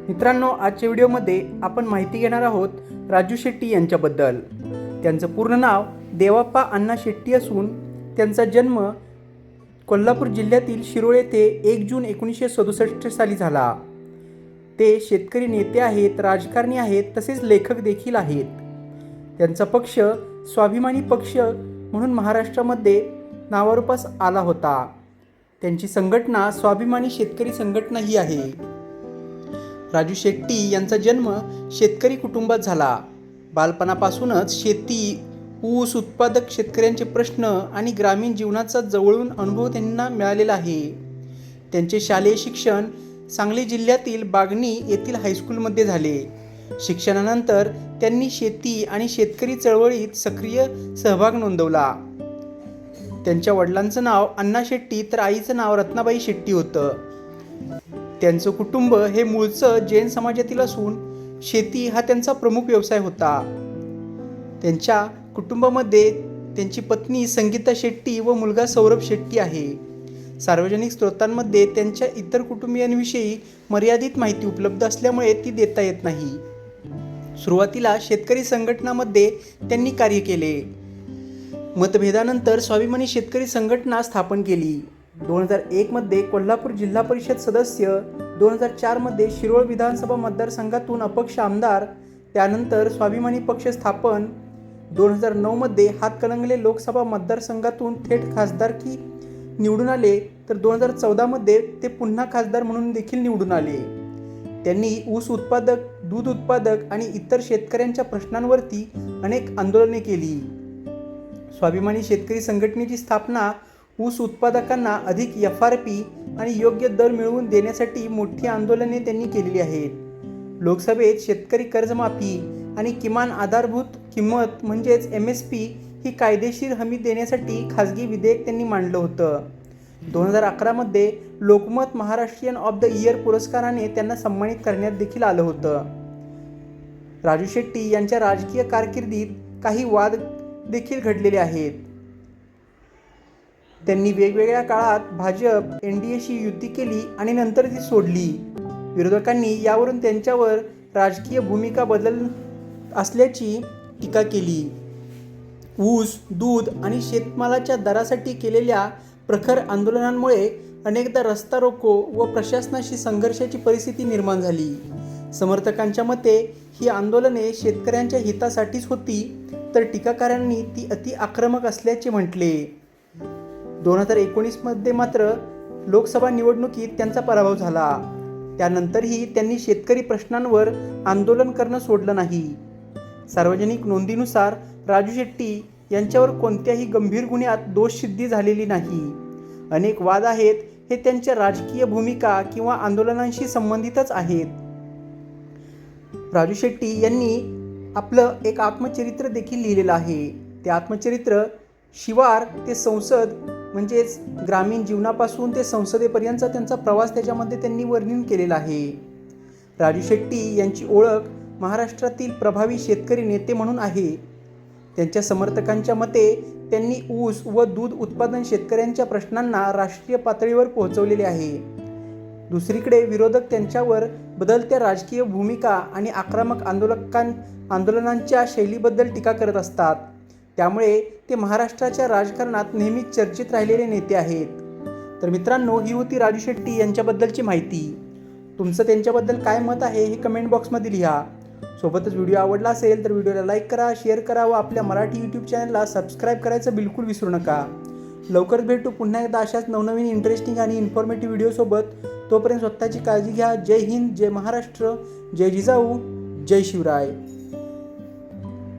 मित्रांनो, आजच्या व्हिडिओमध्ये आपण माहिती घेणार आहोत राजू शेट्टी यांच्याबद्दल. त्यांचं पूर्ण नाव देवाप्पा अण्णा शेट्टी असून त्यांचा जन्म कोल्हापूर जिल्ह्यातील शिरोळ येथे 1 जून 1967 साली झाला. ते शेतकरी नेते आहेत, राजकारणी आहेत, तसेच लेखक देखील आहेत. त्यांचा पक्ष स्वाभिमानी पक्ष म्हणून महाराष्ट्रामध्ये नावारूपास आला होता. त्यांची संघटना स्वाभिमानी शेतकरी संघटना ही आहे. राजू शेट्टी यांचा जन्म शेतकरी कुटुंबात झाला. बालपणापासूनच शेती, ऊस उत्पादक शेतकऱ्यांचे प्रश्न आणि ग्रामीण जीवनाचा जवळून अनुभव त्यांना मिळालेला आहे. त्यांचे शालेय शिक्षण सांगली जिल्ह्यातील बागणी येथील हायस्कूलमध्ये झाले. शिक्षणानंतर त्यांनी शेती आणि शेतकरी चळवळीत सक्रिय सहभाग नोंदवला. त्यांच्या वडिलांचं नाव अण्णा शेट्टी तर आईचं नाव रत्नाबाई शेट्टी होतं. त्यांचं कुटुंब हे मूळचं जैन समाजातील असून शेती हा त्यांचा प्रमुख व्यवसाय होता. त्यांच्या कुटुंबामध्ये त्यांची पत्नी संगीता शेट्टी व मुलगा सौरभ शेट्टी आहे. सार्वजनिक स्रोतांमध्ये त्यांच्या इतर कुटुंबियांविषयी मर्यादित माहिती उपलब्ध असल्यामुळे ती देता येत नाही. सुरुवातीला शेतकरी संघटनांमध्ये त्यांनी कार्य केले. मतभेदानंतर स्वाभिमानी शेतकरी संघटना स्थापन केली. 2001 मध्ये कोल्हापूर जिल्हा परिषद सदस्य, 2004 मध्ये शिरोळ विधानसभा मतदारसंघातून अपक्ष आमदार, त्यानंतर स्वाभिमानी पक्ष स्थापन, 2009 मध्ये हातकणंगले लोकसभा मतदारसंघातून थेट खासदारकी निवडून आले, तर 2014 मध्ये ते पुन्हा खासदार म्हणून देखील निवडून आले. त्यांनी ऊस उत्पादक, दूध उत्पादक आणि इतर शेतकऱ्यांच्या प्रश्नांवरती अनेक आंदोलने केली. स्वाभिमानी शेतकरी संघटनेची स्थापना ऊस उत्पादकांना अधिक FRP आणि योग्य दर मिळवून देण्यासाठी मोठी आंदोलने त्यांनी केलेली आहेत. लोकसभेत शेतकरी कर्जमाफी आणि किमान आधारभूत किंमत म्हणजेच MSP ही कायदेशीर हमी देण्यासाठी खाजगी विधेयक त्यांनी मांडलं होतं. 2011 मध्ये Lokmat Maharashtrian of the year पुरस्काराने त्यांना सन्मानित करण्यात देखील आलं होतं. राजू शेट्टी यांच्या राजकीय कारकिर्दीत काही वाद देखील घडलेले आहेत. त्यांनी वेगवेगळ्या काळात भाजप NDAशी युती केली आणि नंतर ती सोडली. विरोधकांनी यावरून त्यांच्यावर राजकीय भूमिका बदल असल्याची टीका केली. ऊस, दूध आणि शेतमालाच्या दरासाठी केलेल्या प्रखर आंदोलनांमुळे अनेकदा रस्ता रोको व प्रशासनाशी संघर्षाची परिस्थिती निर्माण झाली. समर्थकांच्या मते ही आंदोलने शेतकऱ्यांच्या हितासाठीच होती, तर टीकाकारांनी ती अति आक्रमक असल्याचे म्हटले. 2019 मध्ये मात्र लोकसभा निवडणुकीत त्यांचा पराभव झाला. त्यानंतरही त्यांनी शेतकरी प्रश्नांवर आंदोलन करणं सोडलं नाही. सार्वजनिक नोंदीनुसार राजू शेट्टी यांच्यावर कोणत्याही गंभीर गुन्ह्यात दोषसिद्धी झालेली नाही. अनेक वाद आहेत, हे त्यांच्या राजकीय भूमिका किंवा आंदोलनांशी संबंधितच आहेत. राजू शेट्टी यांनी आपलं एक आत्मचरित्र देखील लिहिलेलं आहे. ते आत्मचरित्र शिवार ते संसद म्हणजेच ग्रामीण जीवनापासून ते संसदेपर्यंतचा त्यांचा प्रवास त्याच्यामध्ये त्यांनी वर्णन केलेला आहे. राजू शेट्टी यांची ओळख महाराष्ट्रातील प्रभावी शेतकरी नेते म्हणून आहे. त्यांच्या समर्थकांच्या मते त्यांनी ऊस व दूध उत्पादन शेतकऱ्यांच्या प्रश्नांना राष्ट्रीय पातळीवर पोहोचवलेले आहे. दुसरीकडे विरोधक त्यांच्यावर बदलत्या राजकीय भूमिका आणि आक्रमक आंदोलनांच्या शैलीबद्दल टीका करत असतात. त्यामुळे ते महाराष्ट्राच्या राजकारणात नेहमीच चर्चेत राहिलेले नेते आहेत. तर मित्रांनो, ही होती राजू शेट्टी यांच्याबद्दलची माहिती. तुमचं त्यांच्याबद्दल काय मत आहे हे कमेंट बॉक्समध्ये लिहा. सोबतच व्हिडिओ आवडला असेल तर व्हिडिओला लाईक करा, शेअर करा व आपल्या मराठी YouTube चॅनलला सबस्क्राईब करायचं बिलकुल विसरू नका. लवकरच भेटू पुन्हा एकदा अशाच नवनवीन इंटरेस्टिंग आणि इन्फॉर्मेटिव्ह व्हिडिओसोबत. तोपर्यंत स्वतःची काळजी घ्या. जय हिंद, जय महाराष्ट्र, जय जिजाऊ, जय शिवराय.